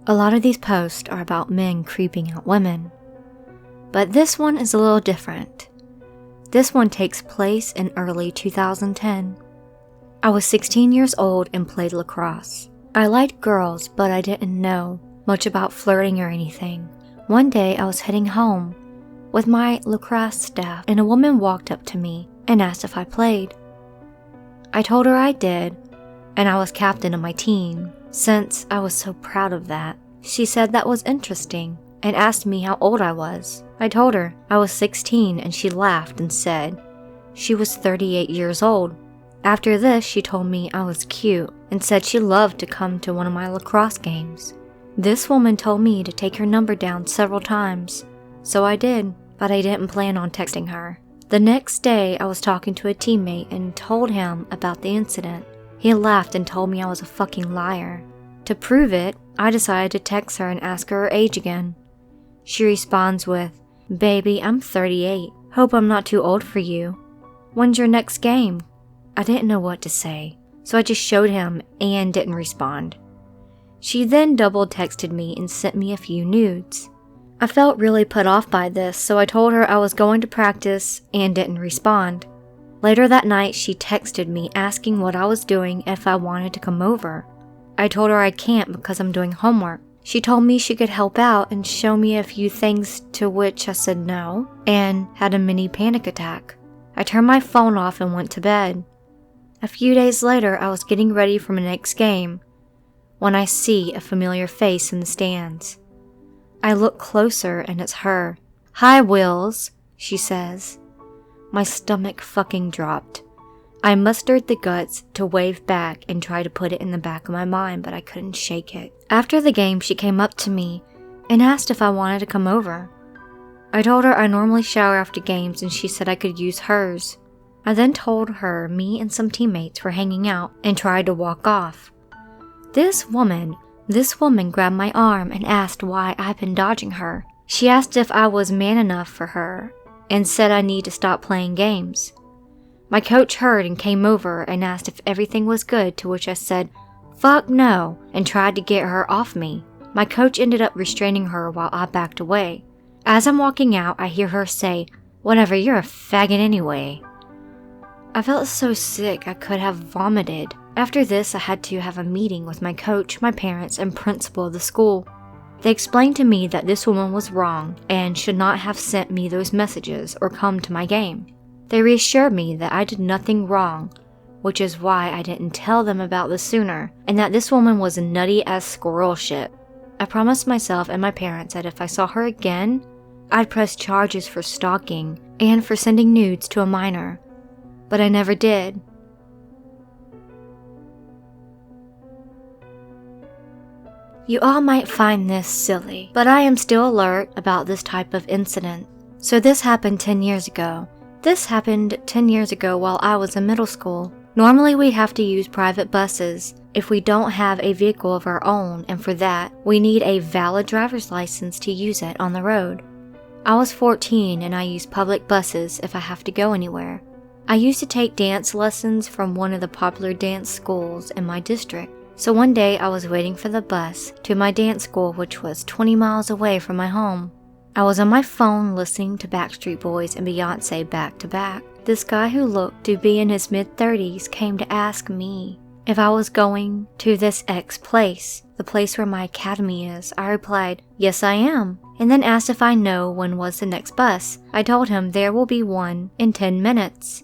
A lot of these posts are about men creeping out women, but this one is a little different. This one takes place in early 2010. I was 16 years old and played lacrosse. I liked girls, but I didn't know much about flirting or anything. One day I was heading home with my lacrosse staff and a woman walked up to me and asked if I played. I told her I did, and I was captain of my team, since I was so proud of that. She said that was interesting and asked me how old I was. I told her I was 16 and she laughed and said she was 38 years old. After this, she told me I was cute and said she loved to come to one of my lacrosse games. This woman told me to take her number down several times, so I did, but I didn't plan on texting her. The next day, I was talking to a teammate and told him about the incident. He laughed and told me I was a fucking liar. To prove it, I decided to text her and ask her age again. She responds with, "Baby, I'm 38. Hope I'm not too old for you. When's your next game?" I didn't know what to say, so I just showed him and didn't respond. She then double texted me and sent me a few nudes. I felt really put off by this, so I told her I was going to practice and didn't respond. Later that night, she texted me asking what I was doing if I wanted to come over. I told her I can't because I'm doing homework. She told me she could help out and show me a few things, to which I said no and had a mini panic attack. I turned my phone off and went to bed. A few days later, I was getting ready for my next game when I see a familiar face in the stands. I look closer and it's her. "Hi, Wills," she says. My stomach fucking dropped. I mustered the guts to wave back and try to put it in the back of my mind, but I couldn't shake it. After the game, she came up to me and asked if I wanted to come over. I told her I normally shower after games and she said I could use hers. I then told her me and some teammates were hanging out and tried to walk off. This woman grabbed my arm and asked why I'd been dodging her. She asked if I was man enough for her and said I need to stop playing games. My coach heard and came over and asked if everything was good, to which I said, "Fuck no," and tried to get her off me. My coach ended up restraining her while I backed away. As I'm walking out, I hear her say, "Whatever, you're a faggot anyway." I felt so sick I could have vomited. After this, I had to have a meeting with my coach, my parents, and principal of the school. They explained to me that this woman was wrong and should not have sent me those messages or come to my game. They reassured me that I did nothing wrong, which is why I didn't tell them about this sooner, and that this woman was nutty as squirrel shit. I promised myself and my parents that if I saw her again, I'd press charges for stalking and for sending nudes to a minor, but I never did. You all might find this silly, but I am still alert about this type of incident. So this happened 10 years ago. This happened 10 years ago while I was in middle school. Normally we have to use private buses if we don't have a vehicle of our own, and for that, we need a valid driver's license to use it on the road. I was 14 and I use public buses if I have to go anywhere. I used to take dance lessons from one of the popular dance schools in my district. So one day I was waiting for the bus to my dance school, which was 20 miles away from my home. I was on my phone listening to Backstreet Boys and Beyonce back to back. This guy who looked to be in his mid-30s came to ask me if I was going to this X place, the place where my academy is. I replied, "Yes, I am," and then asked if I know when was the next bus. I told him there will be one in 10 minutes.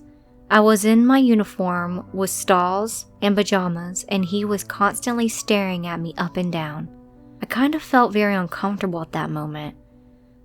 I was in my uniform with stalls and pajamas, and he was constantly staring at me up and down. I kind of felt very uncomfortable at that moment,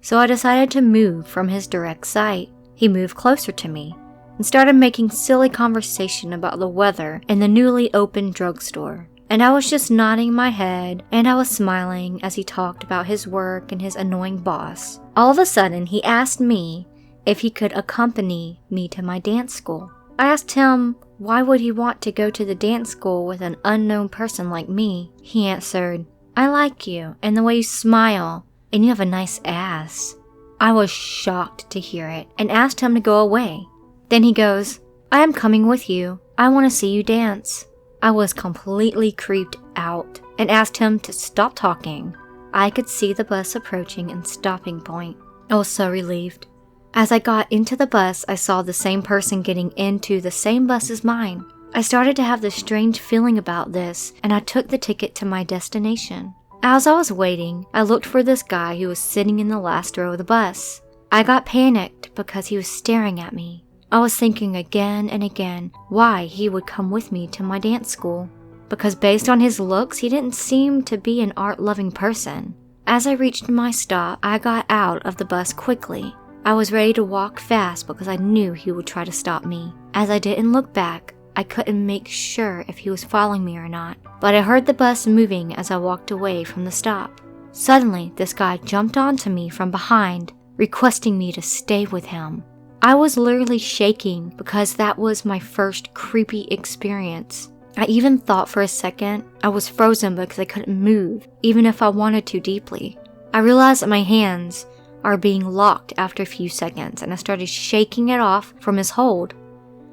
so I decided to move from his direct sight. He moved closer to me and started making silly conversation about the weather and the newly opened drugstore. And I was just nodding my head and I was smiling as he talked about his work and his annoying boss. All of a sudden, he asked me if he could accompany me to my dance school. I asked him why would he want to go to the dance school with an unknown person like me. He answered, "I like you and the way you smile, and you have a nice ass." I was shocked to hear it and asked him to go away. Then he goes, "I am coming with you. I want to see you dance." I was completely creeped out and asked him to stop talking. I could see the bus approaching and stopping point. I was so relieved. As I got into the bus, I saw the same person getting into the same bus as mine. I started to have this strange feeling about this, and I took the ticket to my destination. As I was waiting, I looked for this guy who was sitting in the last row of the bus. I got panicked because he was staring at me. I was thinking again and again why he would come with me to my dance school. Because based on his looks, he didn't seem to be an art-loving person. As I reached my stop, I got out of the bus quickly. I was ready to walk fast because I knew he would try to stop me. As I didn't look back, I couldn't make sure if he was following me or not, but I heard the bus moving as I walked away from the stop. Suddenly, this guy jumped onto me from behind, requesting me to stay with him. I was literally shaking because that was my first creepy experience. I even thought for a second I was frozen because I couldn't move, even if I wanted to deeply. I realized that my hands are being locked after a few seconds, and I started shaking it off from his hold.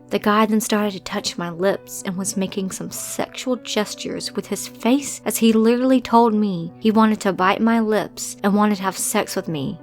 The guy then started to touch my lips and was making some sexual gestures with his face as he literally told me he wanted to bite my lips and wanted to have sex with me.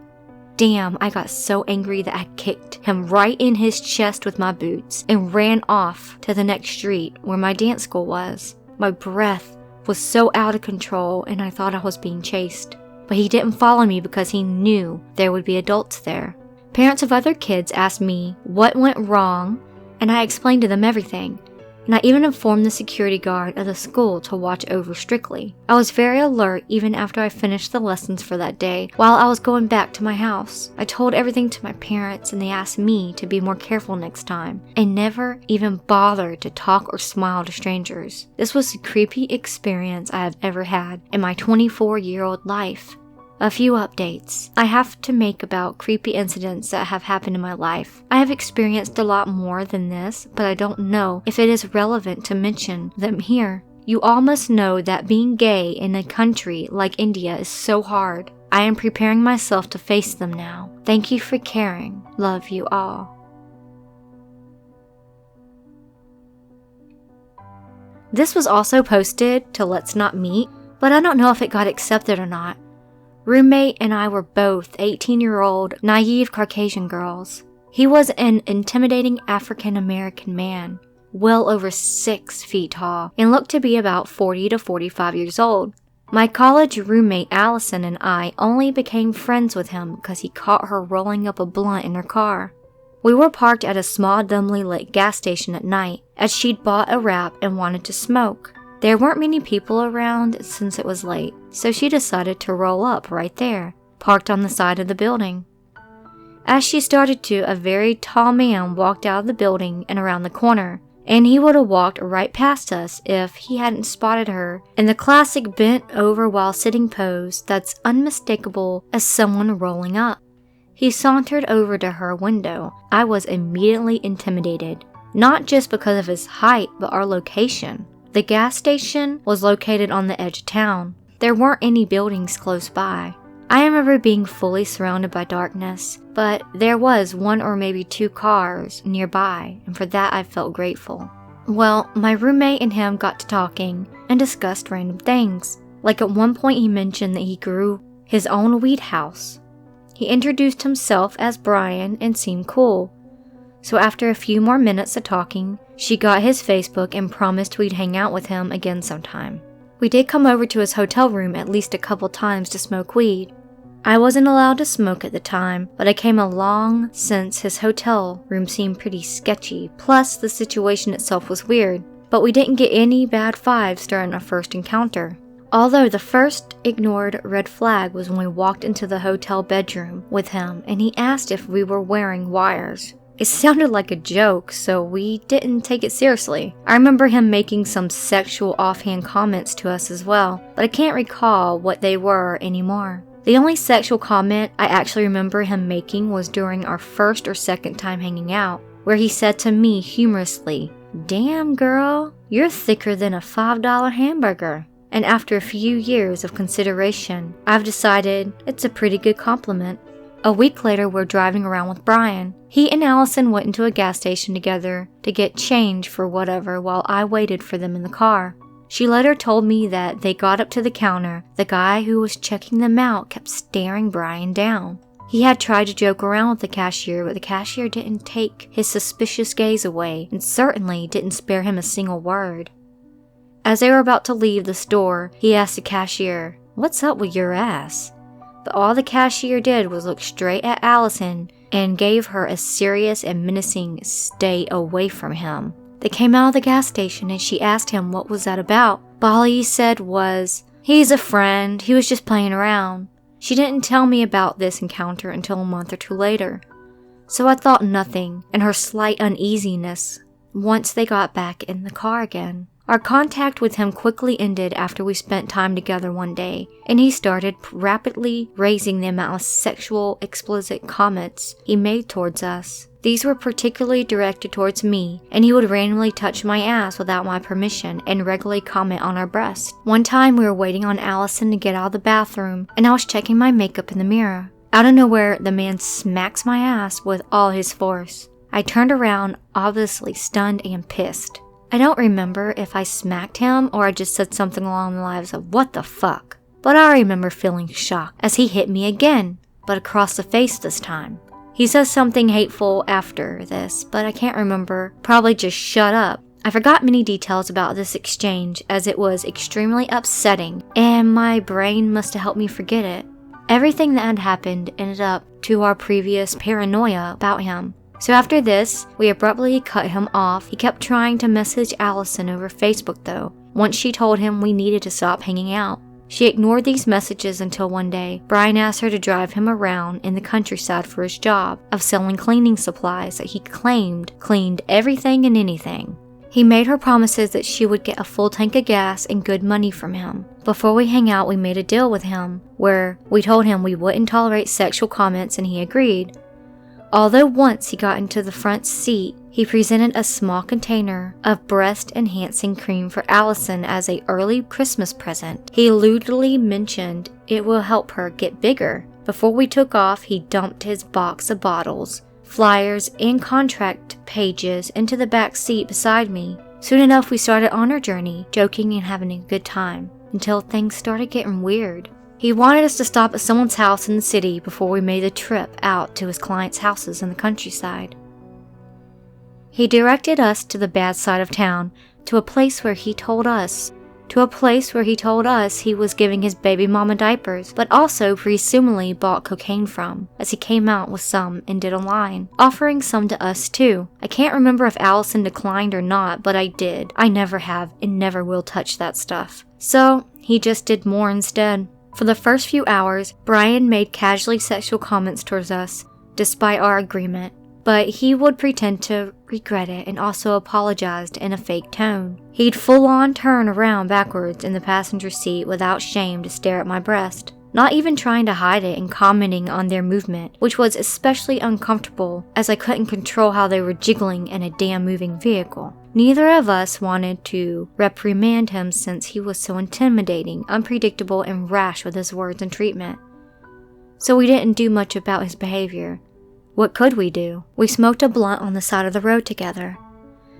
Damn, I got so angry that I kicked him right in his chest with my boots and ran off to the next street where my dance school was. My breath was so out of control and I thought I was being chased. But he didn't follow me because he knew there would be adults there. Parents of other kids asked me what went wrong, and I explained to them everything. And I even informed the security guard of the school to watch over strictly. I was very alert even after I finished the lessons for that day while I was going back to my house. I told everything to my parents and they asked me to be more careful next time and never even bothered to talk or smile to strangers. This was the creepy experience I have ever had in my 24-year-old life. A few updates I have to make about creepy incidents that have happened in my life. I have experienced a lot more than this, but I don't know if it is relevant to mention them here. You all must know that being gay in a country like India is so hard. I am preparing myself to face them now. Thank you for caring. Love you all. This was also posted to Let's Not Meet, but I don't know if it got accepted or not. Roommate and I were both 18-year-old, naive Caucasian girls. He was an intimidating African-American man, well over 6 feet tall, and looked to be about 40 to 45 years old. My college roommate Allison and I only became friends with him because he caught her rolling up a blunt in her car. We were parked at a small dimly lit gas station at night, as she'd bought a wrap and wanted to smoke. There weren't many people around since it was late, so she decided to roll up right there, parked on the side of the building. As she started to, a very tall man walked out of the building and around the corner, and he would have walked right past us if he hadn't spotted her in the classic bent over while sitting pose that's unmistakable as someone rolling up. He sauntered over to her window. I was immediately intimidated, not just because of his height, but our location. The gas station was located on the edge of town. There weren't any buildings close by. I remember being fully surrounded by darkness, but there was 1 or maybe 2 cars nearby, and for that I felt grateful. Well, my roommate and him got to talking and discussed random things. Like at one point he mentioned that he grew his own weed house. He introduced himself as Brian and seemed cool. So after a few more minutes of talking, she got his Facebook and promised we'd hang out with him again sometime. We did come over to his hotel room at least a couple times to smoke weed. I wasn't allowed to smoke at the time, but I came along since his hotel room seemed pretty sketchy, plus the situation itself was weird. But we didn't get any bad vibes during our first encounter. Although the first ignored red flag was when we walked into the hotel bedroom with him and he asked if we were wearing wires. It sounded like a joke, so we didn't take it seriously. I remember him making some sexual offhand comments to us as well, but I can't recall what they were anymore. The only sexual comment I actually remember him making was during our first or second time hanging out, where he said to me humorously, "Damn girl, you're thicker than a $5 hamburger." And after a few years of consideration, I've decided it's a pretty good compliment. A week later, we're driving around with Brian. He and Allison went into a gas station together to get change for whatever while I waited for them in the car. She later told me that they got up to the counter. The guy who was checking them out kept staring Brian down. He had tried to joke around with the cashier, but the cashier didn't take his suspicious gaze away and certainly didn't spare him a single word. As they were about to leave the store, he asked the cashier, "What's up with your ass?" But all the cashier did was look straight at Allison and gave her a serious and menacing "stay away from him." They came out of the gas station and she asked him what was that about, but all he said was, "He's a friend, he was just playing around." She didn't tell me about this encounter until a month or two later, so I thought nothing and her slight uneasiness once they got back in the car again. Our contact with him quickly ended after we spent time together one day, and he started rapidly raising the amount of sexual, explicit comments he made towards us. These were particularly directed towards me, and he would randomly touch my ass without my permission and regularly comment on our breasts. One time we were waiting on Allison to get out of the bathroom, and I was checking my makeup in the mirror. Out of nowhere, the man smacks my ass with all his force. I turned around, obviously stunned and pissed. I don't remember if I smacked him or I just said something along the lines of "what the fuck," but I remember feeling shocked as he hit me again, but across the face this time. He says something hateful after this, but I can't remember, probably just "shut up." I forgot many details about this exchange as it was extremely upsetting and my brain must have helped me forget it. Everything that had happened ended up to our previous paranoia about him. So after this, we abruptly cut him off. He kept trying to message Allison over Facebook though, once she told him we needed to stop hanging out. She ignored these messages until one day, Brian asked her to drive him around in the countryside for his job of selling cleaning supplies that he claimed cleaned everything and anything. He made her promises that she would get a full tank of gas and good money from him. Before we hang out, we made a deal with him where we told him we wouldn't tolerate sexual comments and he agreed. Although once he got into the front seat, he presented a small container of breast-enhancing cream for Allison as an early Christmas present. He lewdly mentioned it will help her get bigger. Before we took off, he dumped his box of bottles, flyers, and contract pages into the back seat beside me. Soon enough, we started on our journey, joking and having a good time, until things started getting weird. He wanted us to stop at someone's house in the city before we made the trip out to his clients' houses in the countryside. He directed us to the bad side of town, to a place where he told us he was giving his baby mama diapers, but also presumably bought cocaine from, as he came out with some and did a line, offering some to us too. I can't remember if Allison declined or not, but I did. I never have and never will touch that stuff. So he just did more instead. For the first few hours, Brian made casually sexual comments towards us, despite our agreement, but he would pretend to regret it and also apologized in a fake tone. He'd full-on turn around backwards in the passenger seat without shame to stare at my breast, not even trying to hide it and commenting on their movement, which was especially uncomfortable as I couldn't control how they were jiggling in a damn moving vehicle. Neither of us wanted to reprimand him since he was so intimidating, unpredictable, and rash with his words and treatment. So we didn't do much about his behavior. What could we do? We smoked a blunt on the side of the road together.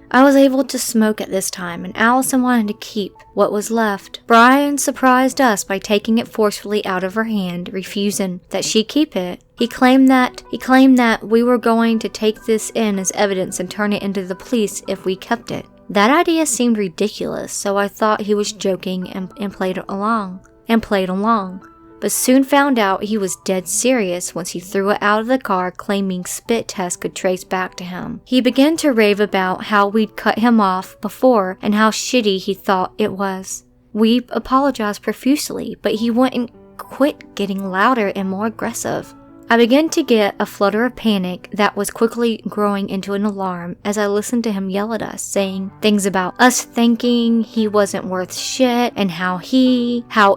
I was able to smoke at this time, and Allison wanted to keep what was left. Brian surprised us by taking it forcefully out of her hand, refusing that she keep it. He claimed that we were going to take this in as evidence and turn it into the police if we kept it. That idea seemed ridiculous, so I thought he was joking and played along. But soon found out he was dead serious once he threw it out of the car, claiming spit tests could trace back to him. He began to rave about how we'd cut him off before and how shitty he thought it was. We apologized profusely, but he wouldn't quit getting louder and more aggressive. I began to get a flutter of panic that was quickly growing into an alarm as I listened to him yell at us, saying things about us thinking he wasn't worth shit and how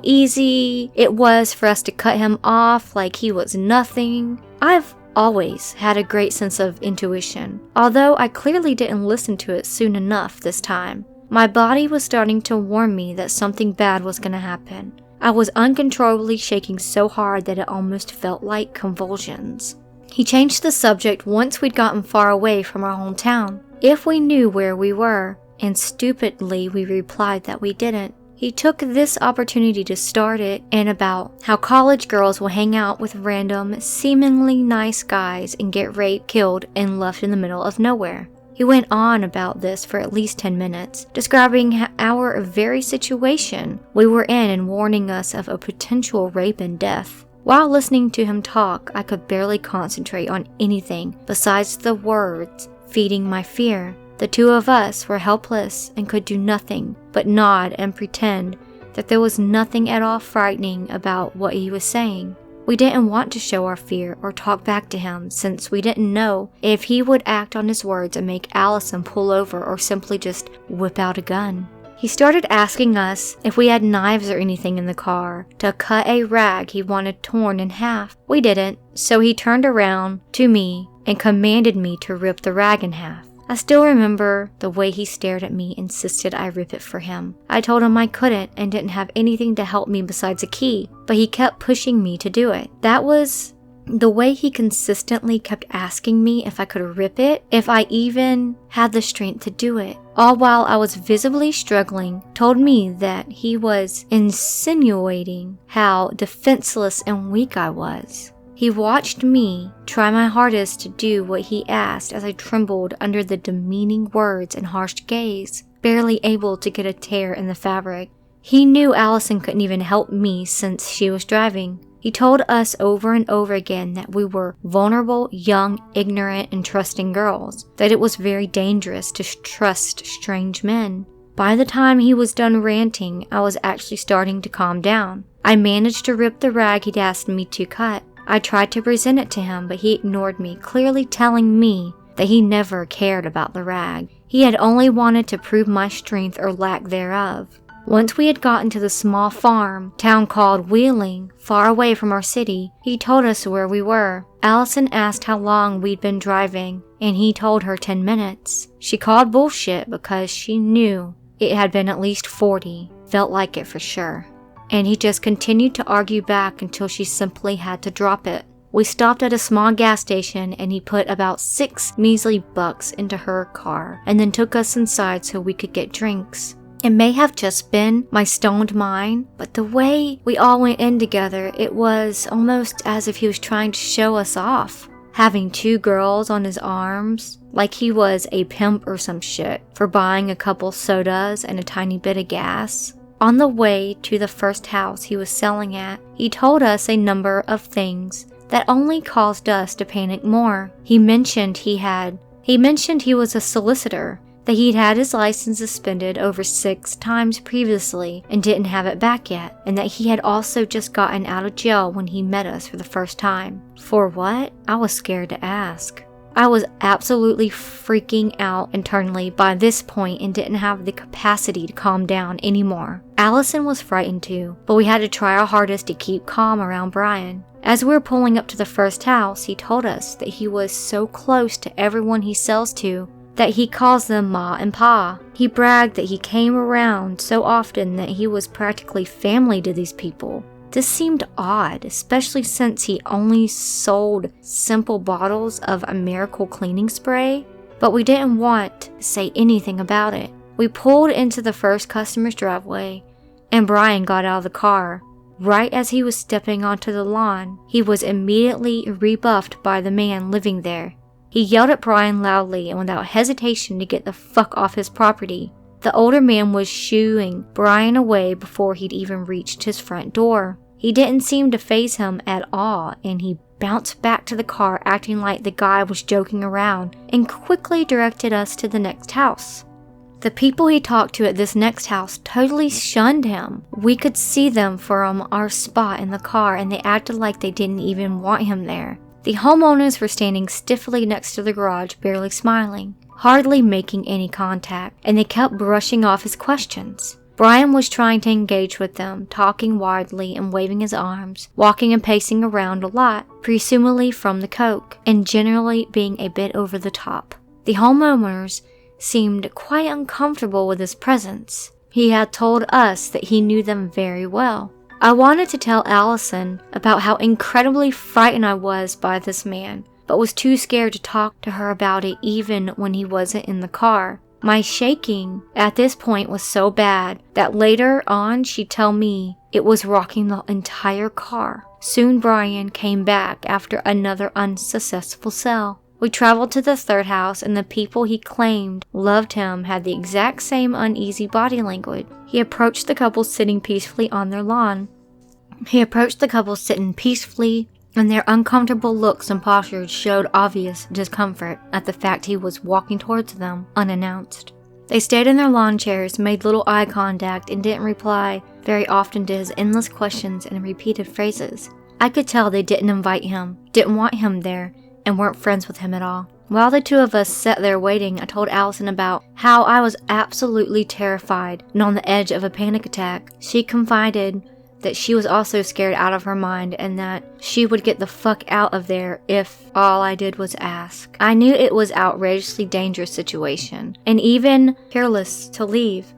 easy it was for us to cut him off like he was nothing. I've always had a great sense of intuition, although I clearly didn't listen to it soon enough this time. My body was starting to warn me that something bad was going to happen. I was uncontrollably shaking so hard that it almost felt like convulsions. He changed the subject once we'd gotten far away from our hometown. If we knew where we were, and stupidly we replied that we didn't. He took this opportunity to start it and about how college girls will hang out with random, seemingly nice guys and get raped, killed, and left in the middle of nowhere. He went on about this for at least 10 minutes, describing our very situation we were in and warning us of a potential rape and death. While listening to him talk, I could barely concentrate on anything besides the words feeding my fear. The two of us were helpless and could do nothing but nod and pretend that there was nothing at all frightening about what he was saying. We didn't want to show our fear or talk back to him since we didn't know if he would act on his words and make Allison pull over or simply just whip out a gun. He started asking us if we had knives or anything in the car to cut a rag he wanted torn in half. We didn't, so he turned around to me and commanded me to rip the rag in half. I still remember the way he stared at me and insisted I rip it for him. I told him I couldn't and didn't have anything to help me besides a key, but he kept pushing me to do it. That was the way he consistently kept asking me if I could rip it, if I even had the strength to do it. All while I was visibly struggling, told me that he was insinuating how defenseless and weak I was. He watched me try my hardest to do what he asked as I trembled under the demeaning words and harsh gaze, barely able to get a tear in the fabric. He knew Allison couldn't even help me since she was driving. He told us over and over again that we were vulnerable, young, ignorant, and trusting girls, that it was very dangerous to trust strange men. By the time he was done ranting, I was actually starting to calm down. I managed to rip the rag he'd asked me to cut. I tried to present it to him, but he ignored me, clearly telling me that he never cared about the rag. He had only wanted to prove my strength or lack thereof. Once we had gotten to the small town called Wheeling, far away from our city, he told us where we were. Allison asked how long we'd been driving, and he told her 10 minutes. She called bullshit because she knew it had been at least 40. Felt like it for sure. And he just continued to argue back until she simply had to drop it. We stopped at a small gas station and he put about $6 measly bucks into her car and then took us inside so we could get drinks. It may have just been my stoned mind, but the way we all went in together, it was almost as if he was trying to show us off. Having 2 girls on his arms, like he was a pimp or some shit, for buying a couple sodas and a tiny bit of gas. On the way to the first house he was selling at, he told us a number of things that only caused us to panic more. He mentioned he was a solicitor, that he'd had his license suspended over 6 times previously and didn't have it back yet, and that he had also just gotten out of jail when he met us for the first time. For what? I was scared to ask. I was absolutely freaking out internally by this point and didn't have the capacity to calm down anymore. Allison was frightened too, but we had to try our hardest to keep calm around Brian. As we were pulling up to the first house, he told us that he was so close to everyone he sells to that he calls them Ma and Pa. He bragged that he came around so often that he was practically family to these people. This seemed odd, especially since he only sold simple bottles of a miracle cleaning spray, but we didn't want to say anything about it. We pulled into the first customer's driveway, and Brian got out of the car. Right as he was stepping onto the lawn, he was immediately rebuffed by the man living there. He yelled at Brian loudly and without hesitation to get the fuck off his property. The older man was shooing Brian away before he'd even reached his front door. He didn't seem to faze him at all, and he bounced back to the car acting like the guy was joking around and quickly directed us to the next house. The people he talked to at this next house totally shunned him. We could see them from our spot in the car and they acted like they didn't even want him there. The homeowners were standing stiffly next to the garage, barely smiling, hardly making any contact, and they kept brushing off his questions. Brian was trying to engage with them, talking wildly and waving his arms, walking and pacing around a lot, presumably from the coke, and generally being a bit over the top. The homeowners seemed quite uncomfortable with his presence. He had told us that he knew them very well. I wanted to tell Allison about how incredibly frightened I was by this man, but was too scared to talk to her about it even when he wasn't in the car. My shaking at this point was so bad that later on she'd tell me it was rocking the entire car. Soon Brian came back after another unsuccessful sell. We traveled to the third house, and the people he claimed loved him had the exact same uneasy body language. He approached the couple sitting peacefully on their lawn. And their uncomfortable looks and postures showed obvious discomfort at the fact he was walking towards them unannounced. They stayed in their lawn chairs, made little eye contact, and didn't reply very often to his endless questions and repeated phrases. I could tell they didn't invite him, didn't want him there, and weren't friends with him at all. While the two of us sat there waiting, I told Allison about how I was absolutely terrified and on the edge of a panic attack. She confided that she was also scared out of her mind and that she would get the fuck out of there if all I did was ask. I knew it was an outrageously dangerous situation and even careless to leave,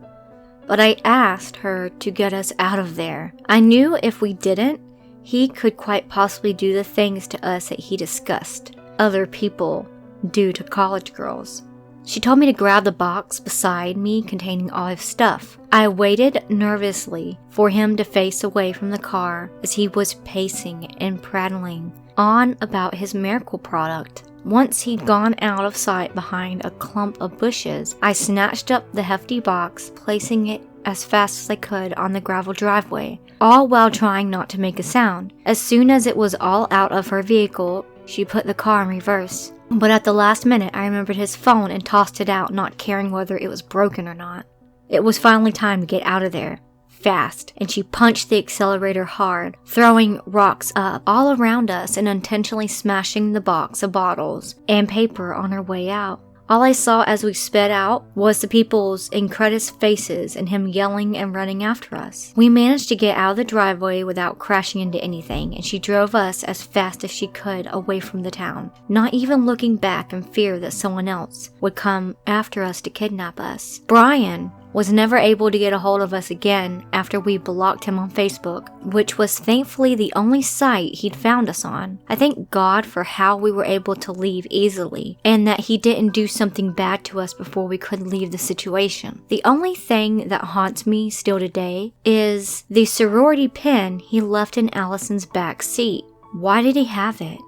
but I asked her to get us out of there. I knew if we didn't, he could quite possibly do the things to us that he discussed other people do to college girls. She told me to grab the box beside me containing all his stuff. I waited nervously for him to face away from the car as he was pacing and prattling on about his miracle product. Once he'd gone out of sight behind a clump of bushes, I snatched up the hefty box, placing it as fast as I could on the gravel driveway, all while trying not to make a sound. As soon as it was all out of her vehicle, she put the car in reverse. But at the last minute, I remembered his phone and tossed it out, not caring whether it was broken or not. It was finally time to get out of there, fast, and she punched the accelerator hard, throwing rocks up all around us and intentionally smashing the box of bottles and paper on her way out. All I saw as we sped out was the people's incredulous faces and him yelling and running after us. We managed to get out of the driveway without crashing into anything, and she drove us as fast as she could away from the town, not even looking back in fear that someone else would come after us to kidnap us. Brian was never able to get a hold of us again after we blocked him on Facebook, which was thankfully the only site he'd found us on. I thank God for how we were able to leave easily, and that he didn't do something bad to us before we could leave the situation. The only thing that haunts me still today is the sorority pin he left in Allison's back seat. Why did he have it?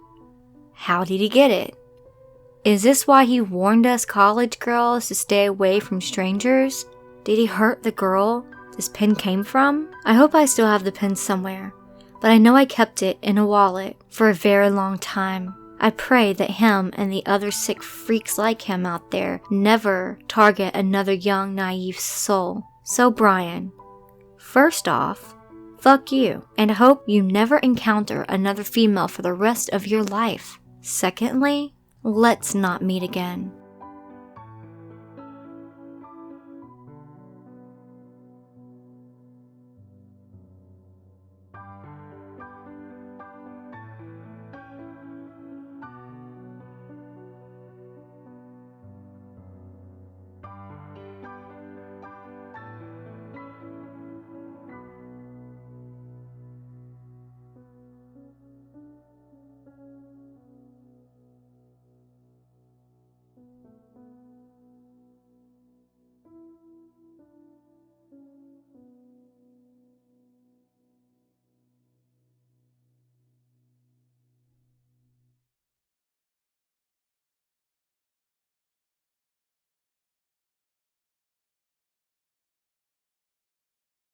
How did he get it? Is this why he warned us college girls to stay away from strangers? Did he hurt the girl this pin came from? I hope I still have the pin somewhere, but I know I kept it in a wallet for a very long time. I pray that him and the other sick freaks like him out there never target another young, naive soul. So Brian, first off, fuck you, and I hope you never encounter another female for the rest of your life. Secondly, let's not meet again.